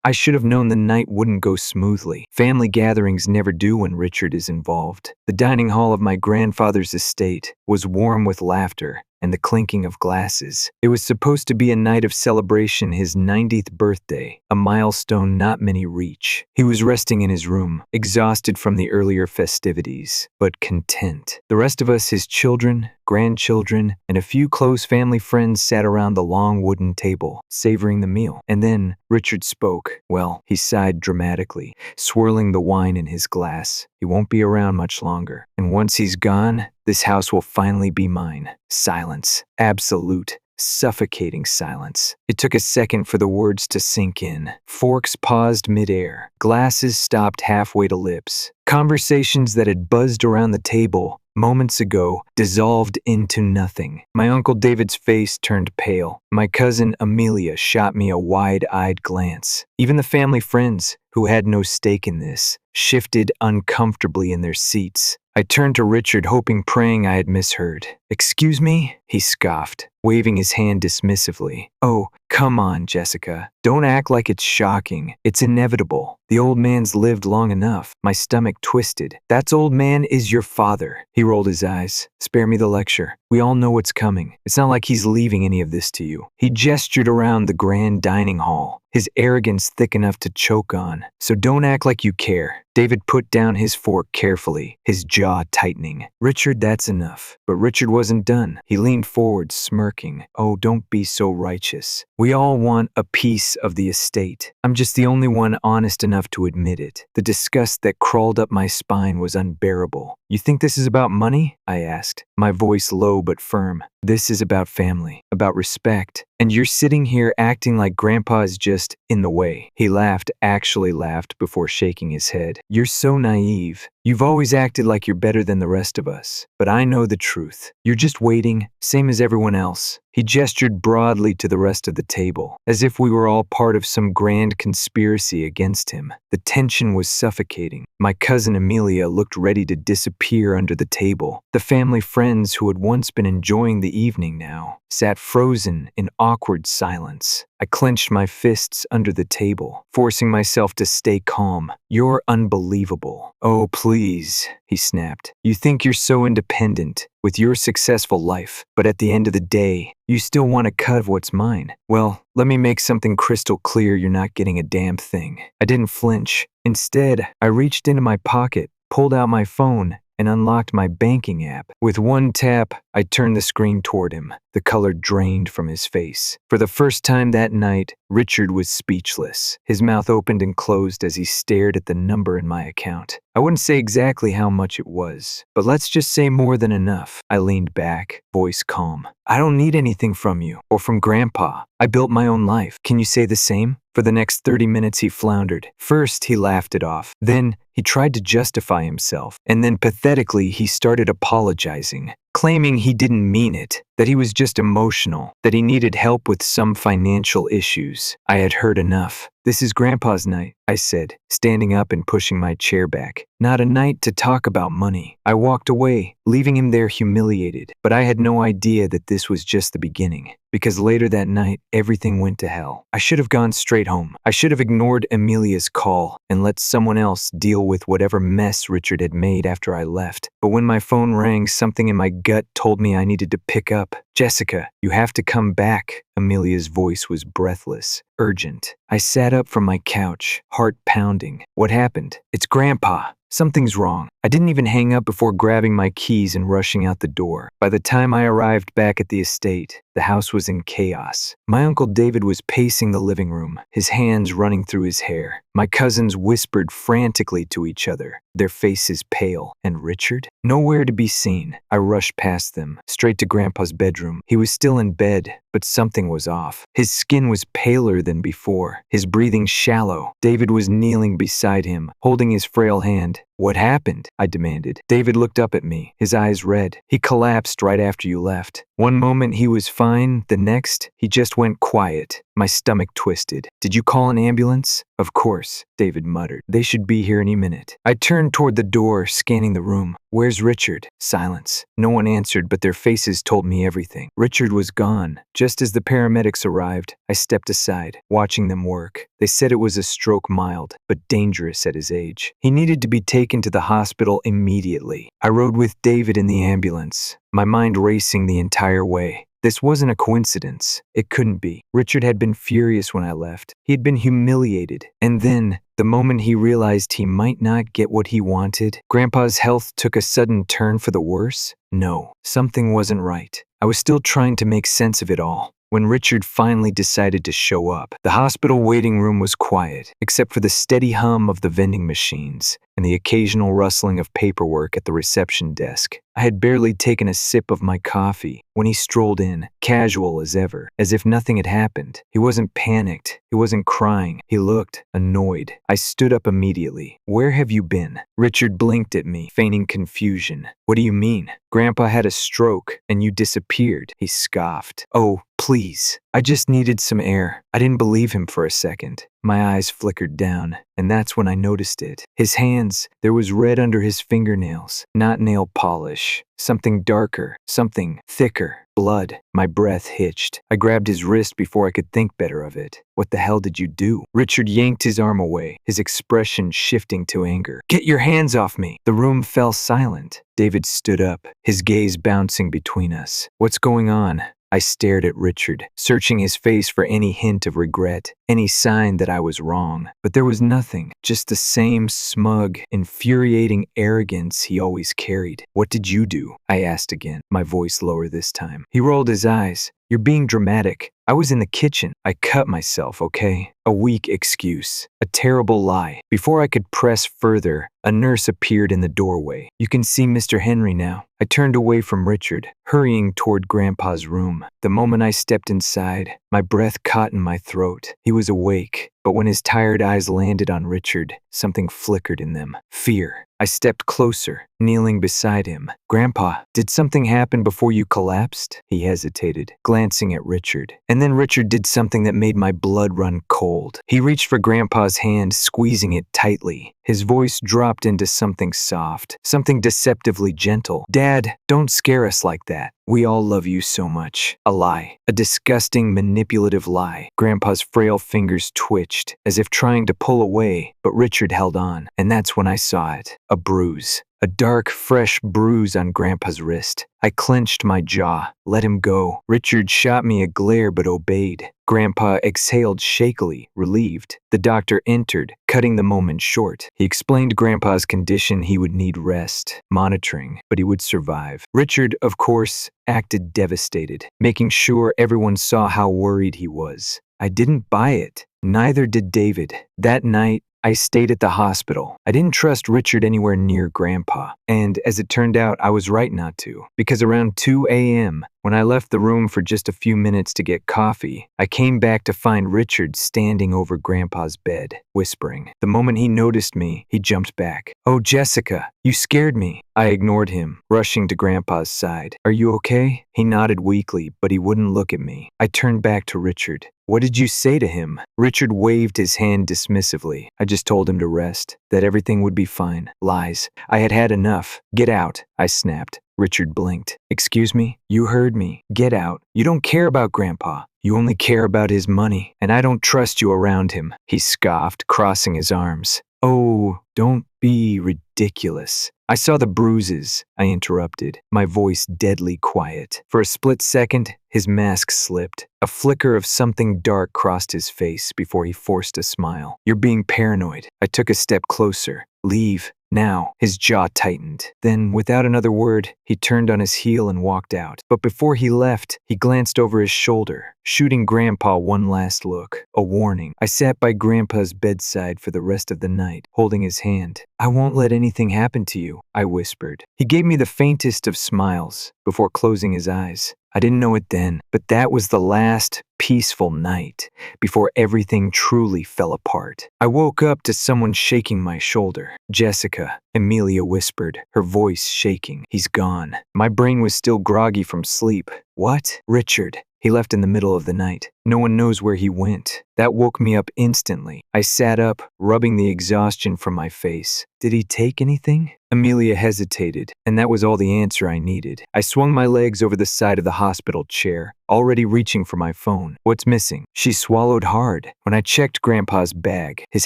I should have known the night wouldn't go smoothly. Family gatherings never do when Richard is involved. The dining hall of my grandfather's estate was warm with laughter and the clinking of glasses. It was supposed to be a night of celebration, his 90th birthday, a milestone not many reach. He was resting in his room, exhausted from the earlier festivities, but content. The rest of us, his children, grandchildren, and a few close family friends sat around the long wooden table, savoring the meal. And then Richard spoke. Well, he sighed dramatically, swirling the wine in his glass. He won't be around much longer. And once he's gone, this house will finally be mine. Silence. Absolute, suffocating silence. It took a second for the words to sink in. Forks paused midair. Glasses stopped halfway to lips. Conversations that had buzzed around the table moments ago dissolved into nothing. My Uncle David's face turned pale. My cousin AmITheA shot me a wide-eyed glance. Even the family friends, who had no stake in this, shifted uncomfortably in their seats. I turned to Richard, hoping, praying I had misheard. "Excuse me?" he scoffed, waving his hand dismissively. "Oh, come on, Jessica. Don't act like it's shocking. It's inevitable. The old man's lived long enough." My stomach twisted. "That old man is your father." He rolled his eyes. "Spare me the lecture. We all know what's coming. It's not like he's leaving any of this to you." He gestured around the grand dining hall, his arrogance thick enough to choke on. "So don't act like you care." David put down his fork carefully, his jaw tightening. "Richard, that's enough." But Richard wasn't done. He leaned forward, smirking. "Oh, don't be so righteous. We all want a piece of the estate. I'm just the only one honest enough to admit it." The disgust that crawled up my spine was unbearable. "You think this is about money?" I asked, my voice low but firm. "This is about family, about respect. And you're sitting here acting like Grandpa is just in the way." He laughed, actually laughed, before shaking his head. "You're so naive. You've always acted like you're better than the rest of us. But I know the truth. You're just waiting, same as everyone else." He gestured broadly to the rest of the table, as if we were all part of some grand conspiracy against him. The tension was suffocating. My cousin AmITheA looked ready to disappear under the table. The family friends who had once been enjoying the evening now sat frozen in awkward silence. I clenched my fists under the table, forcing myself to stay calm. "You're unbelievable." "Oh, please," he snapped. "You think you're so independent with your successful life, but at the end of the day, you still want a cut of what's mine. Well, let me make something crystal clear. You're not getting a damn thing." I didn't flinch. Instead, I reached into my pocket, pulled out my phone, and unlocked my banking app. With one tap, I turned the screen toward him. The color drained from his face. For the first time that night, Richard was speechless. His mouth opened and closed as he stared at the number in my account. I wouldn't say exactly how much it was, but let's just say more than enough. I leaned back, voice calm. "I don't need anything from you, or from Grandpa. I built my own life. Can you say the same?" For the next 30 minutes he floundered. First, he laughed it off. Then, he tried to justify himself. And then pathetically, he started apologizing, claiming he didn't mean it, that he was just emotional, that he needed help with some financial issues. I had heard enough. "This is Grandpa's night," I said, standing up and pushing my chair back. "Not a night to talk about money." I walked away, leaving him there humiliated, but I had no idea that this was just the beginning. Because later that night, everything went to hell. I should have gone straight home. I should have ignored AmITheA's call and let someone else deal with whatever mess Richard had made after I left. But when my phone rang, something in my gut told me I needed to pick up. "Jessica, you have to come back." AmITheA's voice was breathless, urgent. I sat up from my couch, heart pounding. "What happened?" "It's Grandpa. Something's wrong." I didn't even hang up before grabbing my keys and rushing out the door. By the time I arrived back at the estate, the house was in chaos. My Uncle David was pacing the living room, his hands running through his hair. My cousins whispered frantically to each other, their faces pale. And Richard? Nowhere to be seen. I rushed past them, straight to Grandpa's bedroom. He was still in bed, but something was off. His skin was paler than before, his breathing shallow. David was kneeling beside him, holding his frail hand. "What happened?" I demanded. David looked up at me, his eyes red. "He collapsed right after you left. One moment he was fine, the next, he just went quiet." My stomach twisted. Did you call an ambulance? Of course, David muttered. They should be here any minute. I turned toward the door, scanning the room. Where's Richard? Silence. No one answered, but their faces told me everything. Richard was gone. Just as the paramedics arrived, I stepped aside, watching them work. They said it was a stroke, mild, but dangerous at his age. He needed to be taken to the hospital immediately. I rode with David in the ambulance, my mind racing the entire way. This wasn't a coincidence. It couldn't be. Richard had been furious when I left. He had been humiliated. And then, the moment he realized he might not get what he wanted, Grandpa's health took a sudden turn for the worse. No, something wasn't right. I was still trying to make sense of it all. When Richard finally decided to show up, the hospital waiting room was quiet, except for the steady hum of the vending machines and the occasional rustling of paperwork at the reception desk. I had barely taken a sip of my coffee when he strolled in, casual as ever, as if nothing had happened. He wasn't panicked. He wasn't crying. He looked annoyed. I stood up immediately. Where have you been? Richard blinked at me, feigning confusion. What do you mean? Grandpa had a stroke and you disappeared, he scoffed. Oh, please. I just needed some air. I didn't believe him for a second. My eyes flickered down, and that's when I noticed it. His hands, there was red under his fingernails, not nail polish. Something darker, something thicker. Blood. My breath hitched. I grabbed his wrist before I could think better of it. What the hell did you do? Richard yanked his arm away, his expression shifting to anger. Get your hands off me! The room fell silent. David stood up, his gaze bouncing between us. What's going on? I stared at Richard, searching his face for any hint of regret, any sign that I was wrong. But there was nothing, just the same smug, infuriating arrogance he always carried. What did you do? I asked again, my voice lower this time. He rolled his eyes. You're being dramatic. I was in the kitchen. I cut myself, okay? A weak excuse. A terrible lie. Before I could press further, a nurse appeared in the doorway. You can see Mr. Henry now. I turned away from Richard, hurrying toward Grandpa's room. The moment I stepped inside, my breath caught in my throat. He was awake, but when his tired eyes landed on Richard, something flickered in them. Fear. I stepped closer, kneeling beside him. Grandpa, did something happen before you collapsed? He hesitated, glancing at Richard. And then Richard did something that made my blood run cold. He reached for Grandpa's hand, squeezing it tightly. His voice dropped into something soft, something deceptively gentle. Dad, don't scare us like that. We all love you so much. A lie. A disgusting, manipulative lie. Grandpa's frail fingers twitched, as if trying to pull away, but Richard held on, and that's when I saw it. A bruise. A dark, fresh bruise on Grandpa's wrist. I clenched my jaw, let him go. Richard shot me a glare but obeyed. Grandpa exhaled shakily, relieved. The doctor entered, cutting the moment short. He explained Grandpa's condition. He would need rest, monitoring, but he would survive. Richard, of course, acted devastated, making sure everyone saw how worried he was. I didn't buy it. Neither did David. That night, I stayed at the hospital. I didn't trust Richard anywhere near Grandpa. And as it turned out, I was right not to. Because around 2 a.m., when I left the room for just a few minutes to get coffee, I came back to find Richard standing over Grandpa's bed, whispering. The moment he noticed me, he jumped back. Oh, Jessica, you scared me. I ignored him, rushing to Grandpa's side. Are you okay? He nodded weakly, but he wouldn't look at me. I turned back to Richard. What did you say to him? Richard waved his hand dismissively. I just told him to rest, that everything would be fine. Lies. I had had enough. Get out, I snapped. Richard blinked. Excuse me? You heard me. Get out. You don't care about Grandpa. You only care about his money, and I don't trust you around him. He scoffed, crossing his arms. Oh, don't be ridiculous. I saw the bruises, I interrupted, my voice deadly quiet. For a split second, his mask slipped. A flicker of something dark crossed his face before he forced a smile. You're being paranoid. I took a step closer. Leave. Now, his jaw tightened. Then, without another word, he turned on his heel and walked out. But before he left, he glanced over his shoulder, shooting Grandpa one last look, a warning. I sat by Grandpa's bedside for the rest of the night, holding his hand. I won't let anything happen to you, I whispered. He gave me the faintest of smiles before closing his eyes. I didn't know it then, but that was the last peaceful night before everything truly fell apart. I woke up to someone shaking my shoulder. Jessica, Amelia whispered, her voice shaking. He's gone. My brain was still groggy from sleep. What? Richard. He left in the middle of the night. No one knows where he went. That woke me up instantly. I sat up, rubbing the exhaustion from my face. Did he take anything? AmITheA hesitated, and that was all the answer I needed. I swung my legs over the side of the hospital chair, already reaching for my phone. What's missing? She swallowed hard. When I checked Grandpa's bag, his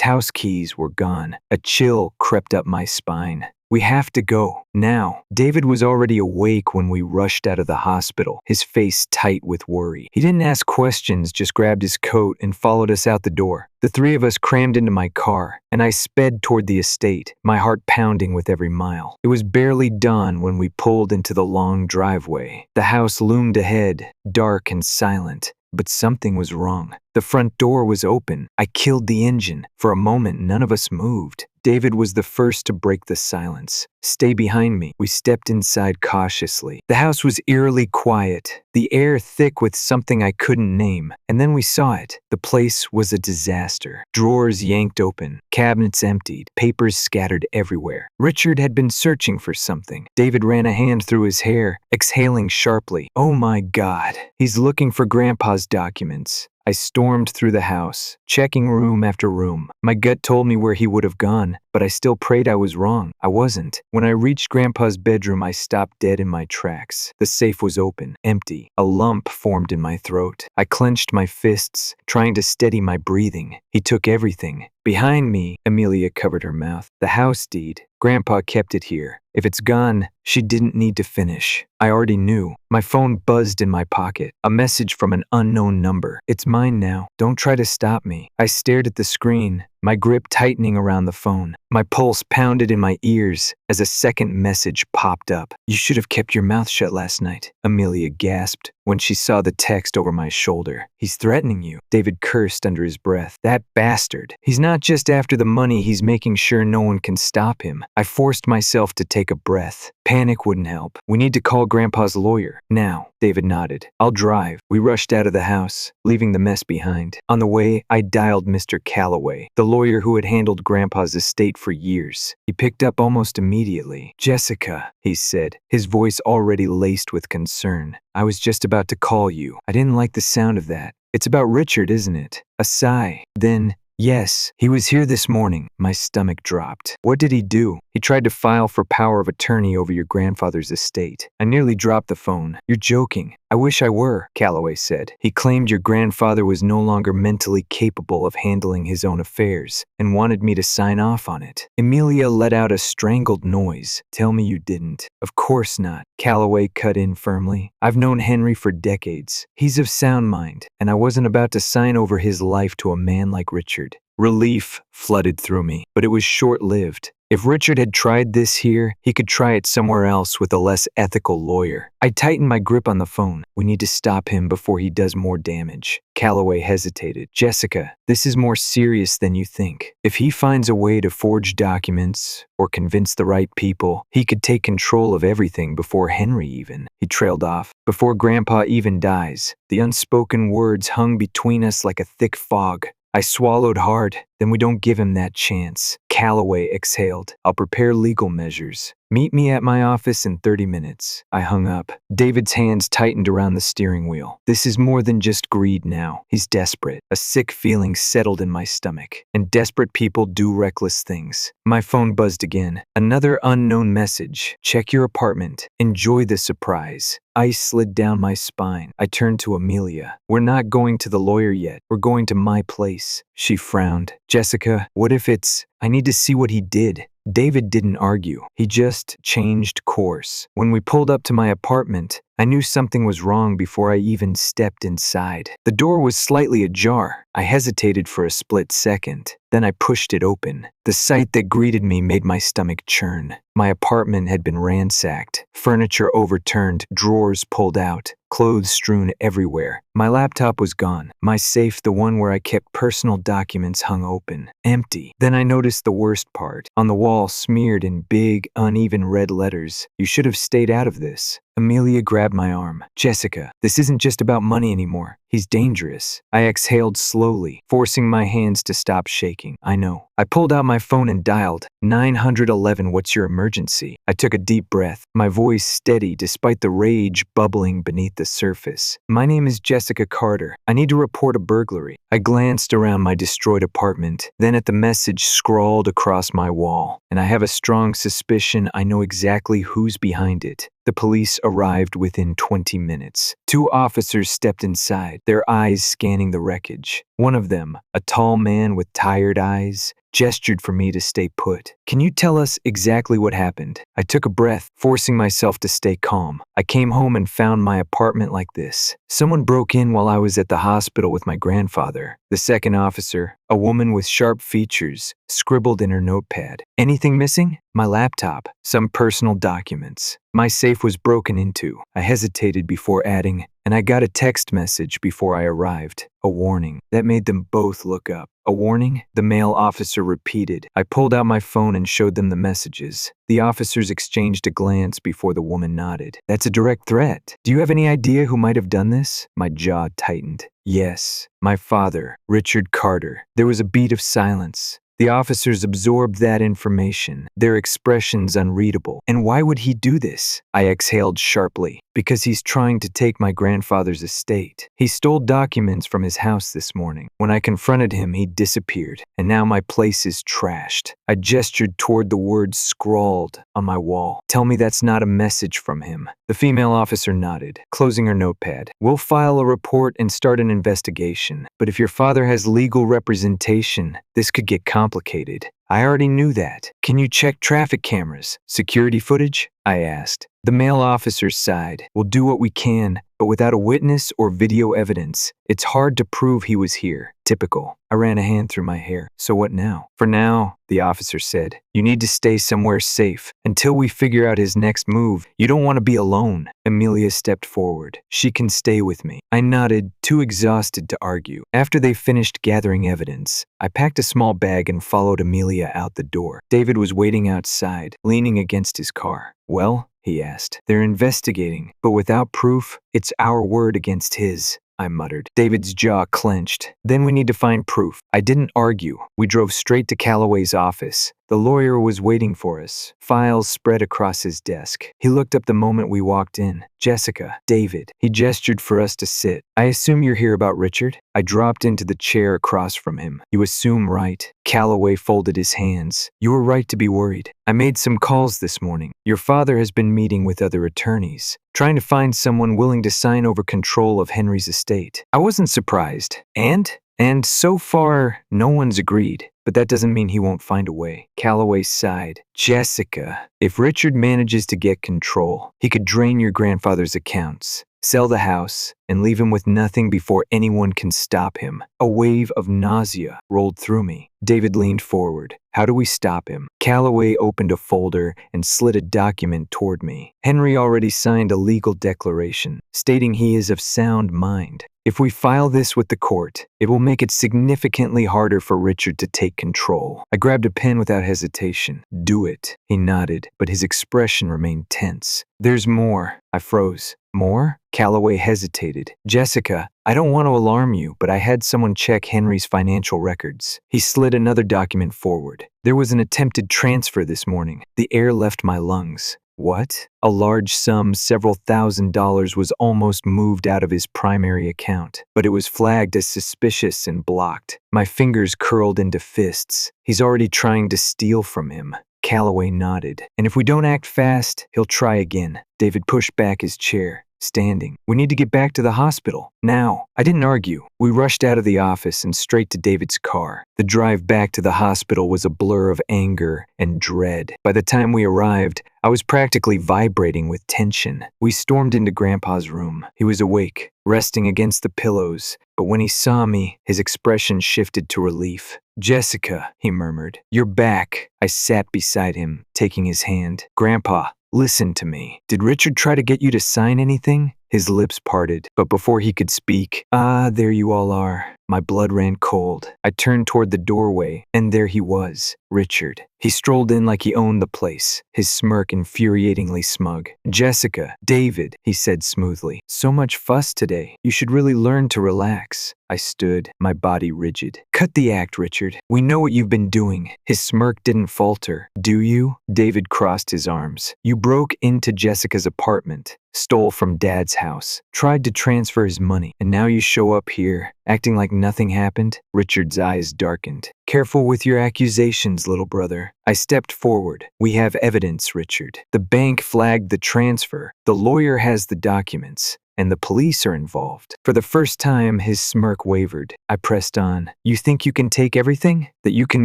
house keys were gone. A chill crept up my spine. We have to go, now. David was already awake when we rushed out of the hospital, his face tight with worry. He didn't ask questions, just grabbed his coat and followed us out the door. The three of us crammed into my car, and I sped toward the estate, my heart pounding with every mile. It was barely dawn when we pulled into the long driveway. The house loomed ahead, dark and silent. But something was wrong. The front door was open. I killed the engine. For a moment, none of us moved. David was the first to break the silence. Stay behind me. We stepped inside cautiously. The house was eerily quiet, the air thick with something I couldn't name. And then we saw it. The place was a disaster. Drawers yanked open, cabinets emptied, papers scattered everywhere. Richard had been searching for something. David ran a hand through his hair, exhaling sharply. Oh my God, he's looking for Grandpa's documents. I stormed through the house, checking room after room. My gut told me where he would have gone, but I still prayed I was wrong. I wasn't. When I reached Grandpa's bedroom, I stopped dead in my tracks. The safe was open, empty. A lump formed in my throat. I clenched my fists, trying to steady my breathing. He took everything. Behind me, AmITheA covered her mouth. The house deed. Grandpa kept it here. If it's gone, she didn't need to finish. I already knew. My phone buzzed in my pocket. A message from an unknown number. It's mine now. Don't try to stop me. I stared at the screen, my grip tightening around the phone. My pulse pounded in my ears as a second message popped up. You should have kept your mouth shut last night, AmITheA gasped when she saw the text over my shoulder. He's threatening you. David cursed under his breath. That bastard. He's not just after the money, he's making sure no one can stop him. I forced myself to take a breath. Panic wouldn't help. We need to call Grandpa's lawyer. Now. David nodded. I'll drive. We rushed out of the house, leaving the mess behind. On the way, I dialed Mr. Calloway, the lawyer who had handled Grandpa's estate for years. He picked up almost immediately. Jessica, he said, his voice already laced with concern. I was just about to call you. I didn't like the sound of that. It's about Richard, isn't it? A sigh. Then, yes, he was here this morning. My stomach dropped. What did he do? He tried to file for power of attorney over your grandfather's estate. I nearly dropped the phone. You're joking. I wish I were, Calloway said. He claimed your grandfather was no longer mentally capable of handling his own affairs and wanted me to sign off on it. AmITheA let out a strangled noise. Tell me you didn't. Of course not. Calloway cut in firmly. I've known Henry for decades. He's of sound mind, and I wasn't about to sign over his life to a man like Richard. Relief flooded through me, but it was short-lived. If Richard had tried this here, he could try it somewhere else with a less ethical lawyer. I tightened my grip on the phone. We need to stop him before he does more damage. Calloway hesitated. Jessica, this is more serious than you think. If he finds a way to forge documents or convince the right people, he could take control of everything before Henry even. He trailed off. Before Grandpa even dies. The unspoken words hung between us like a thick fog. I swallowed hard. Then we don't give him that chance. Calloway exhaled. I'll prepare legal measures. Meet me at my office in 30 minutes. I hung up. David's hands tightened around the steering wheel. This is more than just greed now. He's desperate. A sick feeling settled in my stomach. And desperate people do reckless things. My phone buzzed again. Another unknown message. Check your apartment. Enjoy the surprise. Ice slid down my spine. I turned to AmITheA. We're not going to the lawyer yet. We're going to my place. She frowned. Jessica, what if it's... I need to see what he did. David didn't argue. He just changed course. When we pulled up to my apartment, I knew something was wrong before I even stepped inside. The door was slightly ajar. I hesitated for a split second. Then I pushed it open. The sight that greeted me made my stomach churn. My apartment had been ransacked, furniture overturned, drawers pulled out, clothes strewn everywhere. My laptop was gone. My safe, the one where I kept personal documents, hung open, empty. Then I noticed the worst part. On the wall, smeared in big, uneven red letters, "You should have stayed out of this." AmITheA grabbed my arm. Jessica, this isn't just about money anymore. He's dangerous. I exhaled slowly, forcing my hands to stop shaking. I know. I pulled out my phone and dialed. 911, what's your emergency? I took a deep breath, my voice steady despite the rage bubbling beneath the surface. My name is Jessica Carter. I need to report a burglary. I glanced around my destroyed apartment, then at the message scrawled across my wall, and I have a strong suspicion I know exactly who's behind it. The police arrived within 20 minutes. 2 officers stepped inside, their eyes scanning the wreckage. One of them, a tall man with tired eyes, gestured for me to stay put. Can you tell us exactly what happened? I took a breath, forcing myself to stay calm. I came home and found my apartment like this. Someone broke in while I was at the hospital with my grandfather. The second officer, a woman with sharp features, scribbled in her notepad. Anything missing? My laptop, some personal documents. My safe was broken into. I hesitated before adding, and I got a text message before I arrived. A warning. That made them both look up. A warning? The male officer repeated. I pulled out my phone and showed them the messages. The officers exchanged a glance before the woman nodded. That's a direct threat. Do you have any idea who might have done this? My jaw tightened. Yes, my father, Richard Carter. There was a beat of silence. The officers absorbed that information, their expressions unreadable. And why would he do this? I exhaled sharply. Because he's trying to take my grandfather's estate. He stole documents from his house this morning. When I confronted him, he disappeared, and now my place is trashed. I gestured toward the words scrawled on my wall. Tell me that's not a message from him. The female officer nodded, closing her notepad. We'll file a report and start an investigation. But if your father has legal representation, this could get complicated. I already knew that. Can you check traffic cameras? Security footage? I asked. The male officer sighed. We'll do what we can, but without a witness or video evidence, it's hard to prove he was here. Typical. I ran a hand through my hair. So what now? For now, the officer said, you need to stay somewhere safe until we figure out his next move. You don't want to be alone. Amelia stepped forward. She can stay with me. I nodded, too exhausted to argue. After they finished gathering evidence, I packed a small bag and followed Amelia out the door. David was waiting outside, leaning against his car. Well? He asked. They're investigating, but without proof, it's our word against his. I muttered. David's jaw clenched. Then we need to find proof. I didn't argue. We drove straight to Calloway's office. The lawyer was waiting for us, files spread across his desk. He looked up the moment we walked in. Jessica, David. He gestured for us to sit. I assume you're here about Richard? I dropped into the chair across from him. You assume right. Calloway folded his hands. You were right to be worried. I made some calls this morning. Your father has been meeting with other attorneys, trying to find someone willing to sign over control of Henry's estate. I wasn't surprised. And so far, no one's agreed. But that doesn't mean he won't find a way. Calloway sighed. Jessica, if Richard manages to get control, he could drain your grandfather's accounts, sell the house, and leave him with nothing before anyone can stop him. A wave of nausea rolled through me. David leaned forward. How do we stop him? Calloway opened a folder and slid a document toward me. Henry already signed a legal declaration, stating he is of sound mind. If we file this with the court, it will make it significantly harder for Richard to take control. I grabbed a pen without hesitation. Do it. He nodded, but his expression remained tense. There's more. I froze. More? Calloway hesitated. Jessica, I don't want to alarm you, but I had someone check Henry's financial records. He slid another document forward. There was an attempted transfer this morning. The air left my lungs. What? A large sum, several $1,000s, was almost moved out of his primary account, but it was flagged as suspicious and blocked. My fingers curled into fists. He's already trying to steal from him. Calloway nodded. And if we don't act fast, he'll try again. David pushed back his chair. Standing. We need to get back to the hospital. Now. I didn't argue. We rushed out of the office and straight to David's car. The drive back to the hospital was a blur of anger and dread. By the time we arrived, I was practically vibrating with tension. We stormed into Grandpa's room. He was awake, resting against the pillows, but when he saw me, his expression shifted to relief. Jessica, he murmured. You're back. I sat beside him, taking his hand. Grandpa, listen to me. Did Richard try to get you to sign anything? His lips parted, but before he could speak, "Ah, there you all are." My blood ran cold. I turned toward the doorway, and there he was, Richard. He strolled in like he owned the place, his smirk infuriatingly smug. "Jessica, David," he said smoothly. "So much fuss today. You should really learn to relax." I stood, my body rigid. "Cut the act, Richard. We know what you've been doing." His smirk didn't falter. "Do you?" David crossed his arms. "You broke into Jessica's apartment, stole from Dad's house, tried to transfer his money, and now you show up here, acting like nothing happened?" Richard's eyes darkened. "Careful with your accusations, little brother." I stepped forward. "We have evidence, Richard. The bank flagged the transfer, the lawyer has the documents, and the police are involved." For the first time, his smirk wavered. I pressed on. "You think you can take everything? That you can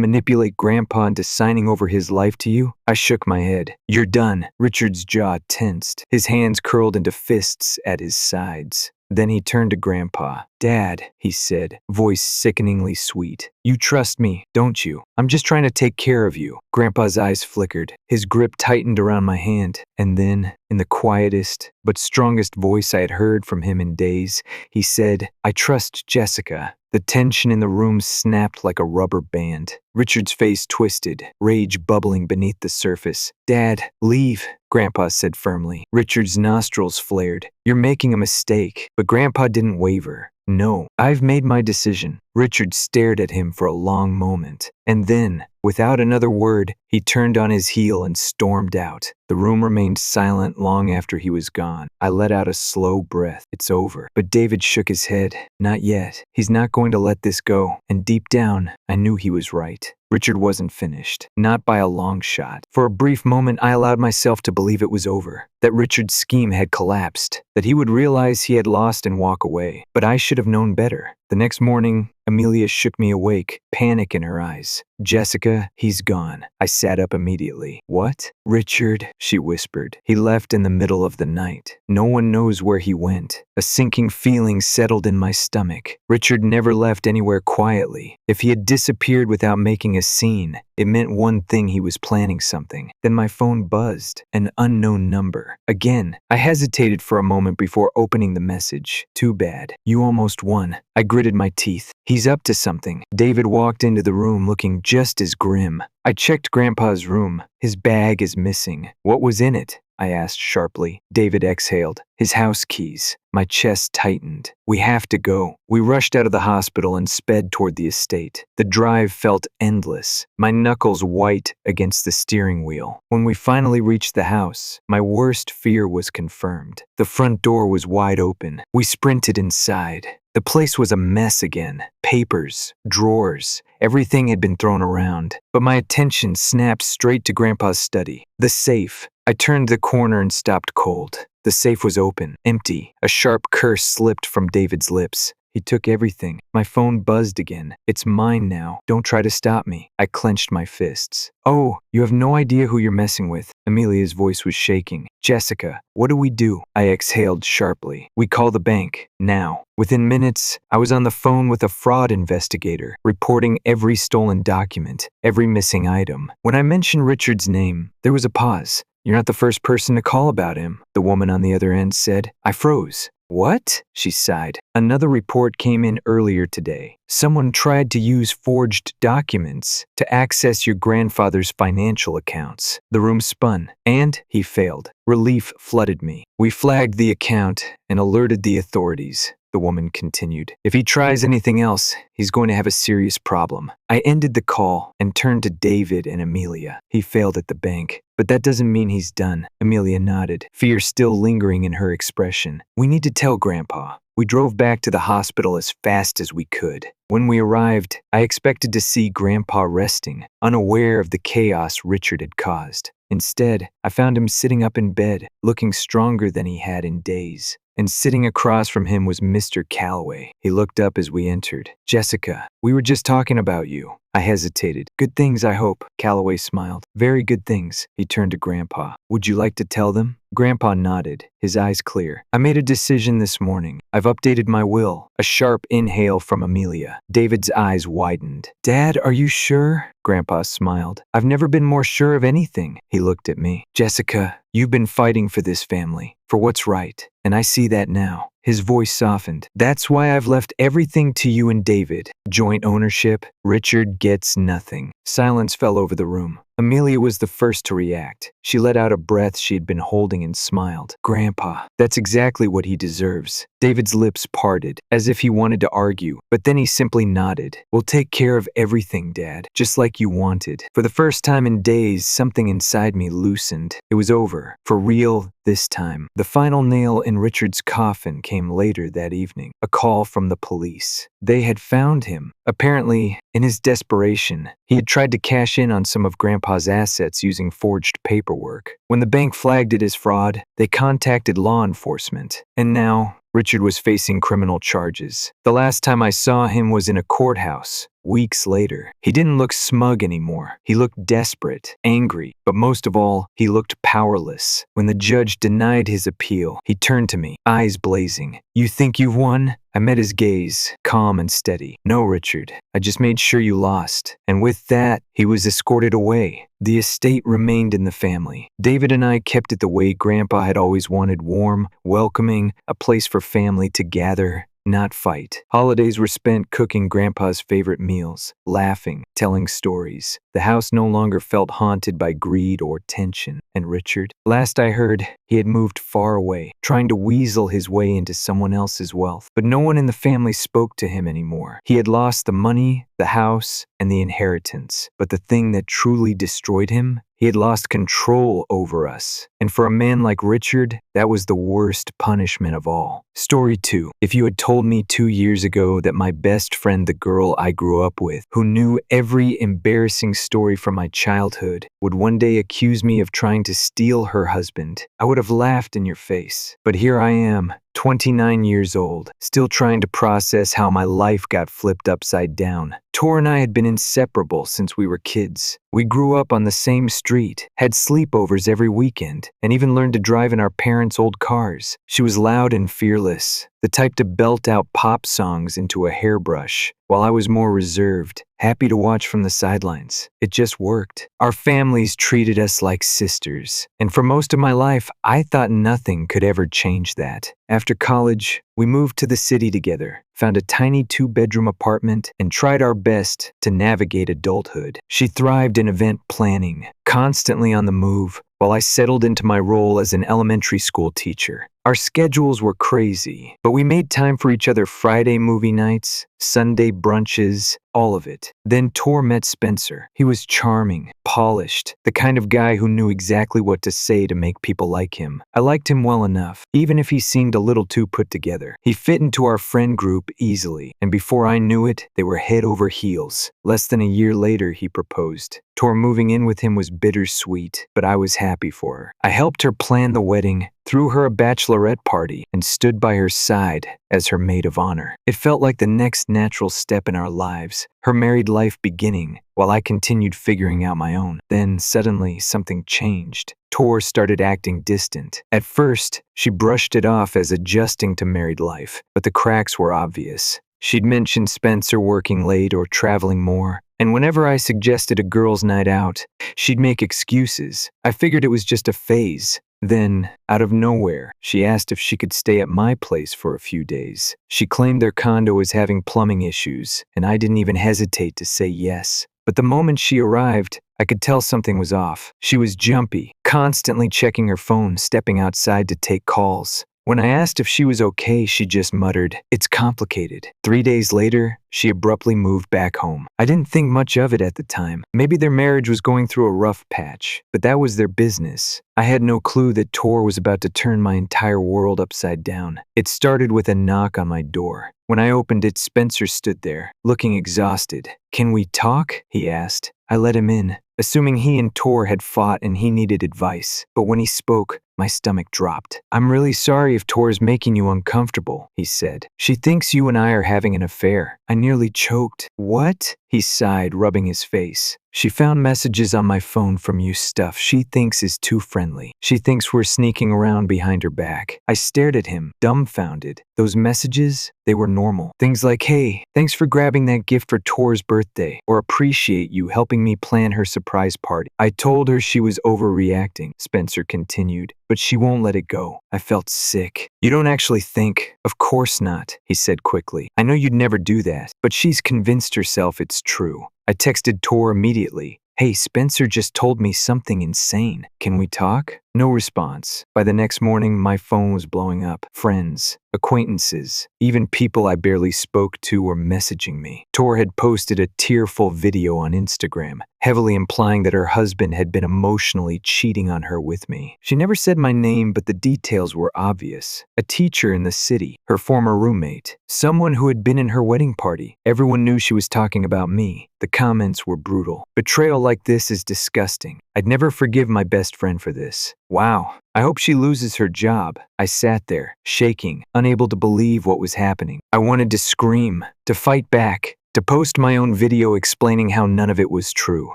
manipulate Grandpa into signing over his life to you?" I shook my head. "You're done." Richard's jaw tensed. His hands curled into fists at his sides. Then he turned to Grandpa. "Dad," he said, voice sickeningly sweet. "You trust me, don't you? I'm just trying to take care of you." Grandpa's eyes flickered. His grip tightened around my hand. And then, in the quietest but strongest voice I had heard from him in days, he said, "I trust Jessica." The tension in the room snapped like a rubber band. Richard's face twisted, rage bubbling beneath the surface. "Dad, leave," Grandpa said firmly. Richard's nostrils flared. "You're making a mistake." But Grandpa didn't waver. "No, I've made my decision." Richard stared at him for a long moment. And then, without another word, he turned on his heel and stormed out. The room remained silent long after he was gone. I let out a slow breath. "It's over." But David shook his head. "Not yet. He's not going to let this go." And deep down, I knew he was right. Richard wasn't finished. Not by a long shot. For a brief moment, I allowed myself to believe it was over. That Richard's scheme had collapsed. That he would realize he had lost and walk away. But I should have known better. The next morning, AmITheA shook me awake, panic in her eyes. "Jessica, he's gone." I sat up immediately. "What?" "Richard," she whispered. "He left in the middle of the night. No one knows where he went." A sinking feeling settled in my stomach. Richard never left anywhere quietly. If he had disappeared without making a scene, it meant one thing: he was planning something. Then my phone buzzed. An unknown number. Again, I hesitated for a moment before opening the message. "Too bad. You almost won." I gritted my teeth. "He's up to something." David walked into the room looking just as grim. I checked Grandpa's room. His bag is missing. "What was in it?" I asked sharply. David exhaled. "His house keys." My chest tightened. "We have to go." We rushed out of the hospital and sped toward the estate. The drive felt endless, my knuckles white against the steering wheel. When we finally reached the house, my worst fear was confirmed. The front door was wide open. We sprinted inside. The place was a mess again. Papers, drawers, everything had been thrown around. But my attention snapped straight to Grandpa's study. The safe. I turned the corner and stopped cold. The safe was open, empty. A sharp curse slipped from David's lips. "He took everything." My phone buzzed again. "It's mine now. Don't try to stop me." I clenched my fists. "Oh, you have no idea who you're messing with." AmITheA's voice was shaking. "Jessica, what do we do?" I exhaled sharply. "We call the bank. Now." Within minutes, I was on the phone with a fraud investigator, reporting every stolen document, every missing item. When I mentioned Richard's name, there was a pause. "You're not the first person to call about him," the woman on the other end said. I froze. "What?" she sighed. "Another report came in earlier today. Someone tried to use forged documents to access your grandfather's financial accounts." The room spun, and he failed. Relief flooded me. "We flagged the account and alerted the authorities," the woman continued. "If he tries anything else, he's going to have a serious problem." I ended the call and turned to David and AmITheA. "He failed at the bank. But that doesn't mean he's done." AmITheA nodded, fear still lingering in her expression. "We need to tell Grandpa." We drove back to the hospital as fast as we could. When we arrived, I expected to see Grandpa resting, unaware of the chaos Richard had caused. Instead, I found him sitting up in bed, looking stronger than he had in days. And sitting across from him was Mr. Calloway. He looked up as we entered. "Jessica, we were just talking about you." I hesitated. "Good things, I hope." Calloway smiled. "Very good things." He turned to Grandpa. "Would you like to tell them?" Grandpa nodded, his eyes clear. I made a decision this morning. I've updated my will. A sharp inhale from AmITheA. David's eyes widened. Dad, are you sure? Grandpa smiled. I've never been more sure of anything. He looked at me. Jessica, you've been fighting for this family, for what's right, and I see that now. His voice softened. That's why I've left everything to you and David. Joint ownership. Richard gets nothing. Silence fell over the room. AmITheA was the first to react. She let out a breath she had been holding and smiled. Grandpa, that's exactly what he deserves. David's lips parted, as if he wanted to argue, but then he simply nodded. We'll take care of everything, Dad, just like you wanted. For the first time in days, something inside me loosened. It was over. For real, this time. The final nail in Richard's coffin came later that evening. A call from the police. They had found him. Apparently, in his desperation, he had tried to cash in on some of Grandpa's assets using forged paperwork. When the bank flagged it as fraud, they contacted law enforcement. And now, Richard was facing criminal charges. The last time I saw him was in a courthouse. Weeks later, he didn't look smug anymore. He looked desperate, angry, but most of all, he looked powerless. When the judge denied his appeal, he turned to me, eyes blazing. You think you've won? I met his gaze, calm and steady. No, Richard, I just made sure you lost. And with that, he was escorted away. The estate remained in the family. David and I kept it the way Grandpa had always wanted, warm, welcoming, a place for family to gather, not fight. Holidays were spent cooking Grandpa's favorite meals, laughing, telling stories. The house no longer felt haunted by greed or tension. And Richard, last I heard, he had moved far away, trying to weasel his way into someone else's wealth. But no one in the family spoke to him anymore. He had lost the money, the house, and the inheritance. But the thing that truly destroyed him, he had lost control over us. And for a man like Richard, that was the worst punishment of all. Story 2. If you had told me 2 years ago that my best friend, the girl I grew up with, who knew every embarrassing story from my childhood, would one day accuse me of trying to steal her husband, I would have laughed in your face. But here I am, 29 years old, still trying to process how my life got flipped upside down. Tor and I had been inseparable since we were kids. We grew up on the same street, had sleepovers every weekend, and even learned to drive in our parents' old cars. She was loud and fearless, the type to belt out pop songs into a hairbrush, while I was more reserved, happy to watch from the sidelines. It just worked. Our families treated us like sisters, and for most of my life, I thought nothing could ever change that. After college, we moved to the city together, found a tiny 2-bedroom apartment, and tried our best to navigate adulthood. She thrived in event planning, constantly on the move, while I settled into my role as an elementary school teacher. Our schedules were crazy, but we made time for each other. Friday movie nights, Sunday brunches, all of it. Then Tor met Spencer. He was charming, polished, the kind of guy who knew exactly what to say to make people like him. I liked him well enough, even if he seemed a little too put together. He fit into our friend group easily, and before I knew it, they were head over heels. Less than a year later, he proposed. Tor moving in with him was bittersweet, but I was happy for her. I helped her plan the wedding, threw her a bachelorette party, and stood by her side as her maid of honor. It felt like the next natural step in our lives, her married life beginning, while I continued figuring out my own. Then suddenly something changed. Tor started acting distant. At first, she brushed it off as adjusting to married life, but the cracks were obvious. She'd mention Spencer working late or traveling more, and whenever I suggested a girls' night out, she'd make excuses. I figured it was just a phase. Then, out of nowhere, she asked if she could stay at my place for a few days. She claimed their condo was having plumbing issues, and I didn't even hesitate to say yes. But the moment she arrived, I could tell something was off. She was jumpy, constantly checking her phone, stepping outside to take calls. When I asked if she was okay, she just muttered, "It's complicated." 3 days later, she abruptly moved back home. I didn't think much of it at the time. Maybe their marriage was going through a rough patch, but that was their business. I had no clue that Tor was about to turn my entire world upside down. It started with a knock on my door. When I opened it, Spencer stood there, looking exhausted. "Can we talk?" he asked. I let him in, assuming he and Tor had fought and he needed advice. But when he spoke, my stomach dropped. "I'm really sorry if Tor's making you uncomfortable," he said. "She thinks you and I are having an affair." I nearly choked. "What?" he sighed, rubbing his face. She found messages on my phone from you, stuff she thinks is too friendly. She thinks we're sneaking around behind her back. I stared at him, dumbfounded. Those messages, they were normal. Things like, hey, thanks for grabbing that gift for Tor's birthday, or appreciate you helping me plan her surprise party. I told her she was overreacting, Spencer continued, but she won't let it go. I felt sick. You don't actually think? Of course not, he said quickly. I know you'd never do that, but she's convinced herself it's true. I texted Tor immediately. Hey, Spencer just told me something insane. Can we talk? No response. By the next morning, my phone was blowing up. Friends, acquaintances, even people I barely spoke to were messaging me. Tor had posted a tearful video on Instagram, heavily implying that her husband had been emotionally cheating on her with me. She never said my name, but the details were obvious. A teacher in the city, her former roommate, someone who had been in her wedding party. Everyone knew she was talking about me. The comments were brutal. Betrayal like this is disgusting. I'd never forgive my best friend for this. Wow, I hope she loses her job. I sat there, shaking, unable to believe what was happening. I wanted to scream, to fight back, to post my own video explaining how none of it was true.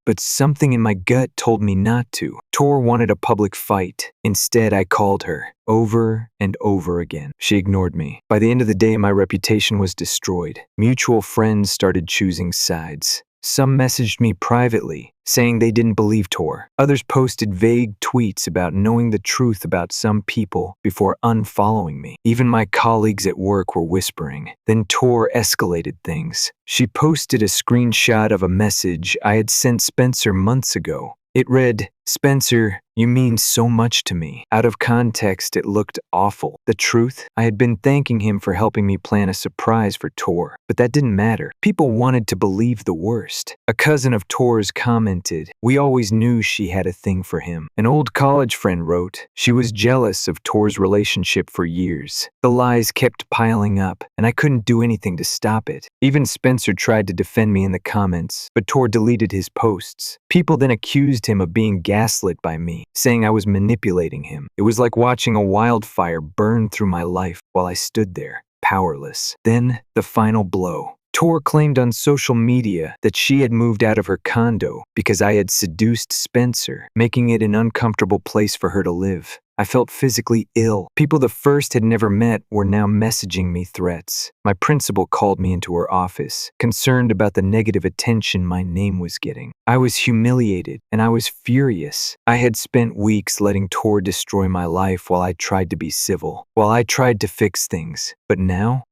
But something in my gut told me not to. Tor wanted a public fight. Instead, I called her, over and over again. She ignored me. By the end of the day, my reputation was destroyed. Mutual friends started choosing sides. Some messaged me privately, saying they didn't believe Tor. Others posted vague tweets about knowing the truth about some people before unfollowing me. Even my colleagues at work were whispering. Then Tor escalated things. She posted a screenshot of a message I had sent Spencer months ago. It read, Spencer, you mean so much to me. Out of context, it looked awful. The truth? I had been thanking him for helping me plan a surprise for Tor, but that didn't matter. People wanted to believe the worst. A cousin of Tor's commented, we always knew she had a thing for him. An old college friend wrote, she was jealous of Tor's relationship for years. The lies kept piling up, and I couldn't do anything to stop it. Even Spencer tried to defend me in the comments, but Tor deleted his posts. People then accused him of being gaslit by me, saying I was manipulating him. It was like watching a wildfire burn through my life while I stood there, powerless. Then, the final blow. Tor claimed on social media that she had moved out of her condo because I had seduced Spencer, making it an uncomfortable place for her to live. I felt physically ill. People the first had never met were now messaging me threats. My principal called me into her office, concerned about the negative attention my name was getting. I was humiliated, and I was furious. I had spent weeks letting Tor destroy my life while I tried to be civil, while I tried to fix things. But now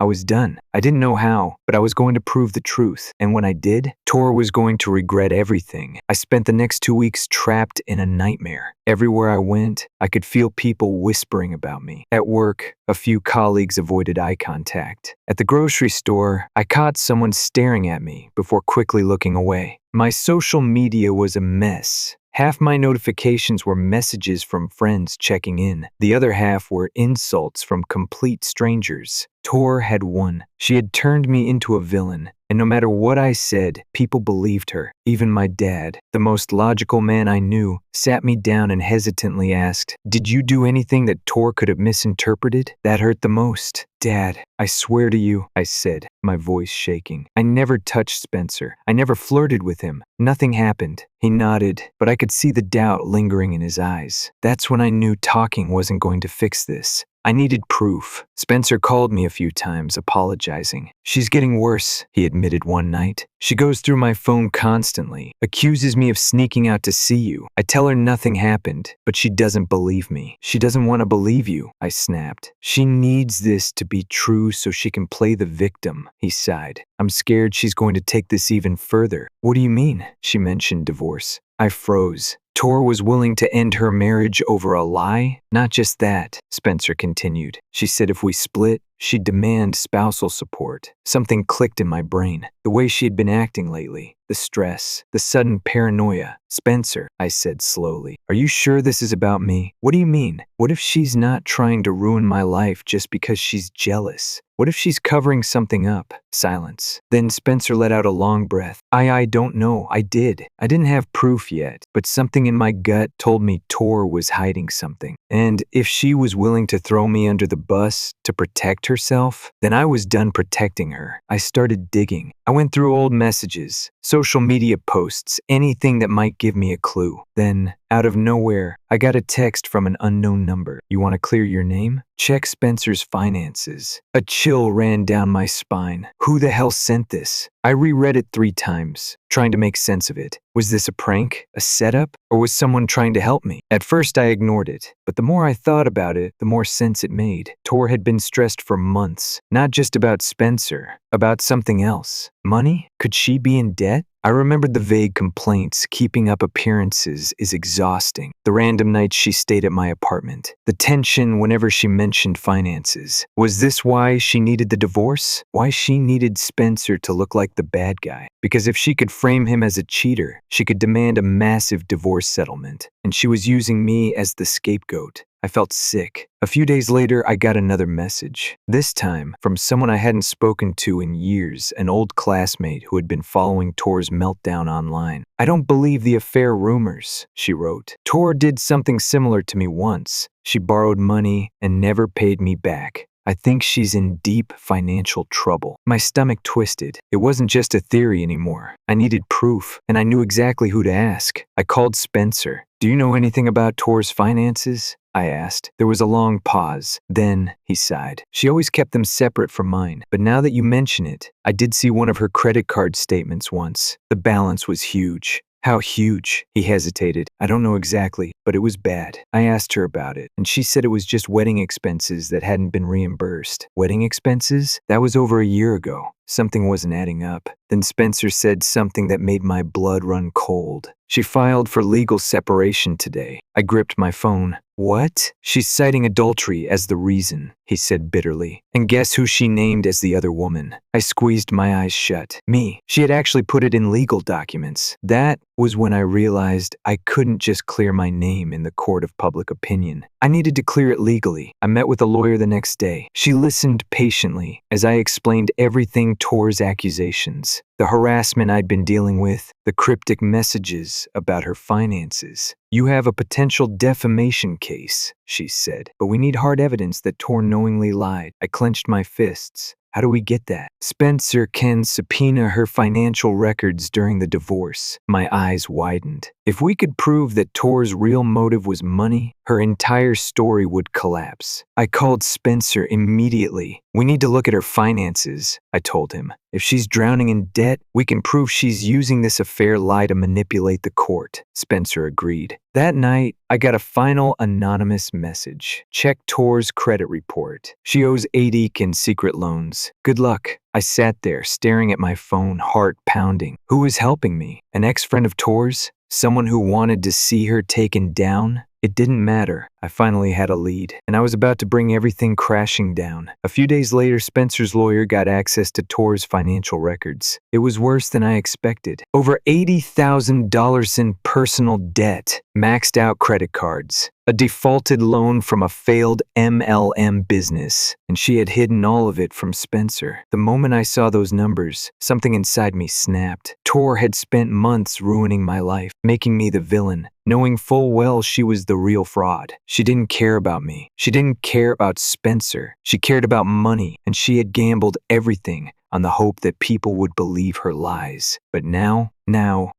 I was done. I didn't know how, but I was going to prove the truth. And when I did, Tor was going to regret everything. I spent the next 2 weeks trapped in a nightmare. Everywhere I went, I could feel people whispering about me. At work, a few colleagues avoided eye contact. At the grocery store, I caught someone staring at me before quickly looking away. My social media was a mess. Half my notifications were messages from friends checking in. The other half were insults from complete strangers. Tor had won. She had turned me into a villain, and no matter what I said, people believed her. Even my dad, the most logical man I knew, sat me down and hesitantly asked, "Did you do anything that Tor could have misinterpreted?" That hurt the most. "Dad, I swear to you," I said, my voice shaking. "I never touched Spencer. I never flirted with him. Nothing happened." He nodded, but I could see the doubt lingering in his eyes. That's when I knew talking wasn't going to fix this. I needed proof. Spencer called me a few times, apologizing. "She's getting worse," he admitted one night. "She goes through my phone constantly, accuses me of sneaking out to see you. I tell her nothing happened, but she doesn't believe me." "She doesn't want to believe you," I snapped. "She needs this to be true so she can play the victim," he sighed. "I'm scared she's going to take this even further." "What do you mean?" She mentioned divorce. I froze. Tor was willing to end her marriage over a lie? "Not just that," Spencer continued. "She said if we split, she'd demand spousal support." Something clicked in my brain. The way she had been acting lately. The stress. The sudden paranoia. "Spencer," I said slowly, "are you sure this is about me? What do you mean? What if she's not trying to ruin my life just because she's jealous? What if she's covering something up?" Silence. Then Spencer let out a long breath. I don't know. I didn't have proof yet, but something in my gut told me Tor was hiding something. And if she was willing to throw me under the bus to protect herself, then I was done protecting her. I started digging. I went through old messages, social media posts, anything that might give me a clue. Then, out of nowhere, I got a text from an unknown number. "You want to clear your name? Check Spencer's finances." A chill ran down my spine. Who the hell sent this? I reread it 3 times, trying to make sense of it. Was this a prank, a setup, or was someone trying to help me? At first I ignored it, but the more I thought about it, the more sense it made. Tor had been stressed for months, not just about Spencer, about something else. Money? Could she be in debt? I remembered the vague complaints. Keeping up appearances is exhausting. The random nights she stayed at my apartment. The tension whenever she mentioned finances. Was this why she needed the divorce? Why she needed Spencer to look like the bad guy? Because if she could frame him as a cheater, she could demand a massive divorce settlement. And she was using me as the scapegoat. I felt sick. A few days later, I got another message. This time, from someone I hadn't spoken to in years, an old classmate who had been following Tor's meltdown online. "I don't believe the affair rumors," she wrote. "Tor did something similar to me once. She borrowed money and never paid me back. I think she's in deep financial trouble." My stomach twisted. It wasn't just a theory anymore. I needed proof, and I knew exactly who to ask. I called Spencer. "Do you know anything about Tor's finances?" I asked. There was a long pause. Then, he sighed. "She always kept them separate from mine, but now that you mention it, I did see one of her credit card statements once. The balance was huge." "How huge?" He hesitated. "I don't know exactly, but it was bad." I asked her about it, and she said it was just wedding expenses that hadn't been reimbursed. Wedding expenses? That was over a year ago. Something wasn't adding up. Then Spencer said something that made my blood run cold. "She filed for legal separation today." I gripped my phone. "What?" "She's citing adultery as the reason," he said bitterly. "And guess who she named as the other woman?" I squeezed my eyes shut. Me. She had actually put it in legal documents. That was when I realized I couldn't just clear my name in the court of public opinion. I needed to clear it legally. I met with a lawyer the next day. She listened patiently as I explained everything Tor's accusations, the harassment I'd been dealing with, the cryptic messages about her finances. "You have a potential defamation case," she said, "but we need hard evidence that Tor knowingly lied." I clenched my fists. "How do we get that?" "Spencer can subpoena her financial records during the divorce." My eyes widened. If we could prove that Tor's real motive was money, her entire story would collapse. I called Spencer immediately. "We need to look at her finances," I told him. "If she's drowning in debt, we can prove she's using this affair lie to manipulate the court." Spencer agreed. That night, I got a final anonymous message. "Check Tor's credit report. She owes AITA in secret loans. Good luck." I sat there, staring at my phone, heart pounding. Who was helping me? An ex-friend of Tor's? Someone who wanted to see her taken down? It didn't matter. I finally had a lead, and I was about to bring everything crashing down. A few days later, Spencer's lawyer got access to Tor's financial records. It was worse than I expected. Over $80,000 in personal debt, maxed out credit cards, a defaulted loan from a failed MLM business, and she had hidden all of it from Spencer. The moment I saw those numbers, something inside me snapped. Tor had spent months ruining my life, making me the villain, knowing full well she was the real fraud. She didn't care about me. She didn't care about Spencer. She cared about money, and she had gambled everything on the hope that people would believe her lies. But now,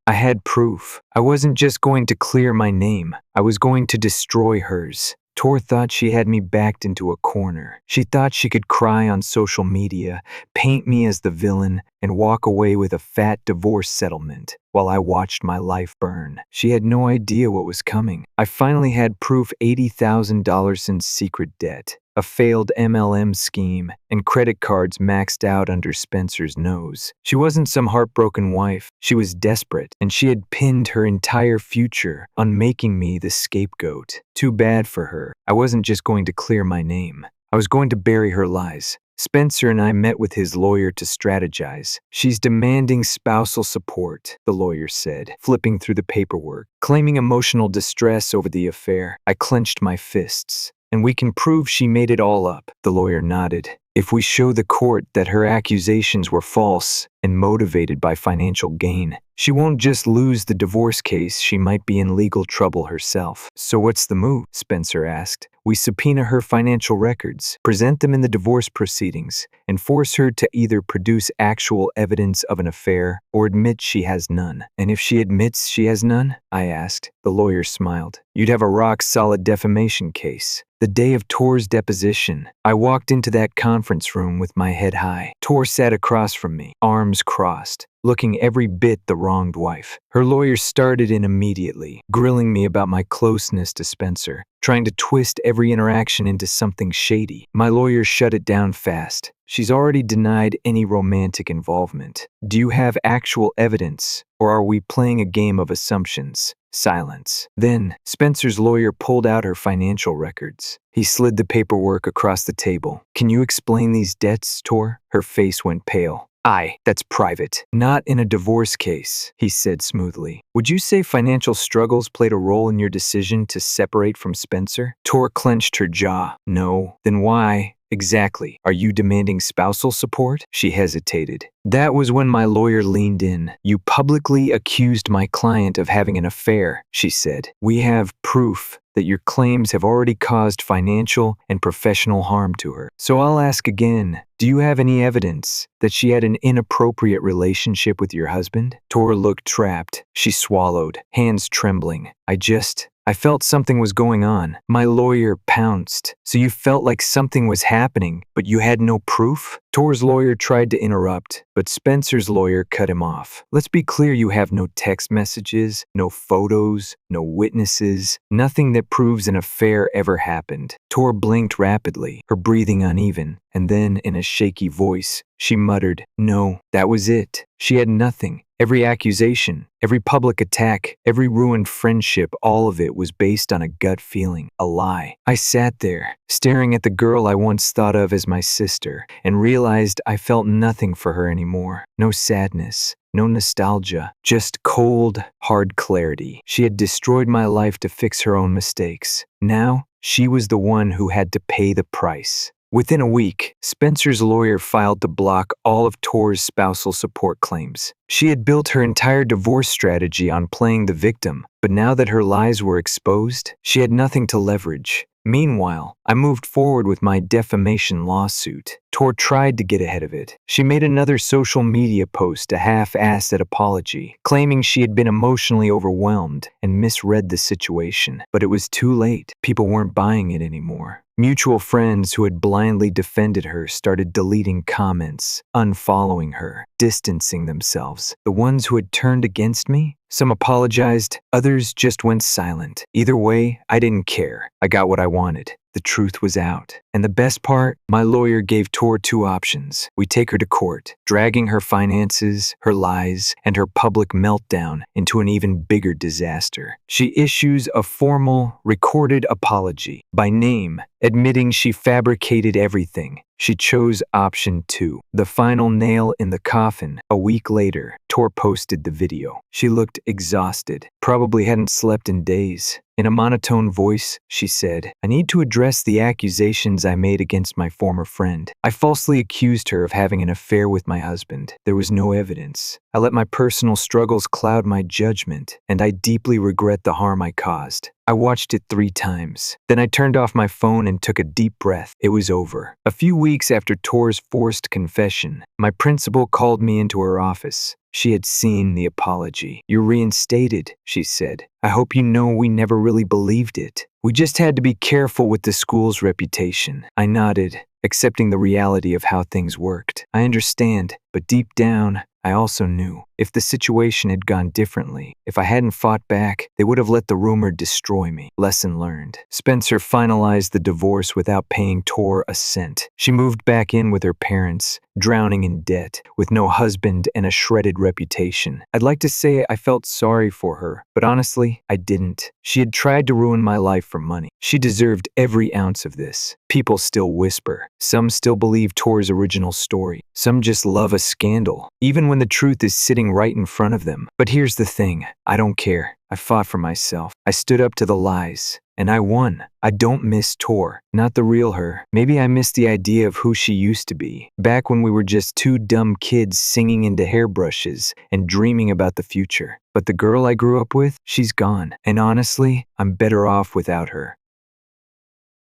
I had proof. I wasn't just going to clear my name. I was going to destroy hers. Tor thought she had me backed into a corner. She thought she could cry on social media, paint me as the villain, and walk away with a fat divorce settlement while I watched my life burn. She had no idea what was coming. I finally had proof: $80,000 in secret debt, a failed MLM scheme, and credit cards maxed out under Spencer's nose. She wasn't some heartbroken wife. She was desperate, and she had pinned her entire future on making me the scapegoat. Too bad for her. I wasn't just going to clear my name. I was going to bury her lies. Spencer and I met with his lawyer to strategize. "She's demanding spousal support," the lawyer said, flipping through the paperwork, claiming emotional distress over the affair. I clenched my fists. "And we can prove she made it all up," the lawyer nodded. If we show the court that her accusations were false and motivated by financial gain, she won't just lose the divorce case, she might be in legal trouble herself. So what's the move? Spencer asked. We subpoena her financial records, present them in the divorce proceedings, and force her to either produce actual evidence of an affair or admit she has none. And if she admits she has none? I asked. The lawyer smiled. You'd have a rock-solid defamation case. The day of Tor's deposition, I walked into that conference room with my head high. Tor sat across from me, arms crossed, looking every bit the wronged wife. Her lawyer started in immediately, grilling me about my closeness to Spencer, trying to twist every interaction into something shady. My lawyer shut it down fast. She's already denied any romantic involvement. Do you have actual evidence, or are we playing a game of assumptions? Silence. Then, Spencer's lawyer pulled out her financial records. He slid the paperwork across the table. Can you explain these debts, Tor? Her face went pale. That's private. Not in a divorce case, he said smoothly. Would you say financial struggles played a role in your decision to separate from Spencer? Tor clenched her jaw. No. Then why? Exactly. Are you demanding spousal support? She hesitated. That was when my lawyer leaned in. You publicly accused my client of having an affair, she said. We have proof that your claims have already caused financial and professional harm to her. So I'll ask again, do you have any evidence that she had an inappropriate relationship with your husband? Tor looked trapped. She swallowed, hands trembling. I felt something was going on. My lawyer pounced. So you felt like something was happening, but you had no proof? Tor's lawyer tried to interrupt, but Spencer's lawyer cut him off. Let's be clear, you have no text messages, no photos, no witnesses, nothing that proves an affair ever happened. Tor blinked rapidly, her breathing uneven, and then in a shaky voice, she muttered, No, that was it. She had nothing. Every accusation, every public attack, every ruined friendship, all of it was based on a gut feeling, a lie. I sat there, staring at the girl I once thought of as my sister, and realized I felt nothing for her anymore. No sadness, no nostalgia, just cold, hard clarity. She had destroyed my life to fix her own mistakes. Now, she was the one who had to pay the price. Within a week, Spencer's lawyer filed to block all of Tor's spousal support claims. She had built her entire divorce strategy on playing the victim, but now that her lies were exposed, she had nothing to leverage. Meanwhile, I moved forward with my defamation lawsuit. Tor tried to get ahead of it. She made another social media post, a half-assed apology, claiming she had been emotionally overwhelmed and misread the situation. But it was too late. People weren't buying it anymore. Mutual friends who had blindly defended her started deleting comments, unfollowing her, distancing themselves. The ones who had turned against me? Some apologized, others just went silent. Either way, I didn't care. I got what I wanted. The truth was out. And the best part, my lawyer gave Tor two options. We take her to court, dragging her finances, her lies, and her public meltdown into an even bigger disaster. She issues a formal, recorded apology, by name, admitting she fabricated everything. She chose option 2, the final nail in the coffin. A week later, Tor posted the video. She looked exhausted, probably hadn't slept in days. In a monotone voice, she said, I need to address the accusations I made against my former friend. I falsely accused her of having an affair with my husband. There was no evidence. I let my personal struggles cloud my judgment, and I deeply regret the harm I caused. I watched it 3 times. Then I turned off my phone and took a deep breath. It was over. A few weeks after Tor's forced confession, my principal called me into her office. She had seen the apology. You're reinstated, she said. I hope you know we never really believed it. We just had to be careful with the school's reputation. I nodded, accepting the reality of how things worked. I understand, but deep down, I also knew if the situation had gone differently, if I hadn't fought back, they would have let the rumor destroy me. Lesson learned. Spencer finalized the divorce without paying Tor a cent. She moved back in with her parents, drowning in debt, with no husband and a shredded reputation. I'd like to say I felt sorry for her, but honestly, I didn't. She had tried to ruin my life for money. She deserved every ounce of this. People still whisper. Some still believe Tor's original story. Some just love a scandal, even when the truth is sitting right in front of them. But here's the thing. I don't care. I fought for myself. I stood up to the lies. And I won. I don't miss Tor, not the real her. Maybe I miss the idea of who she used to be, back when we were just two dumb kids singing into hairbrushes and dreaming about the future. But the girl I grew up with, she's gone. And honestly, I'm better off without her.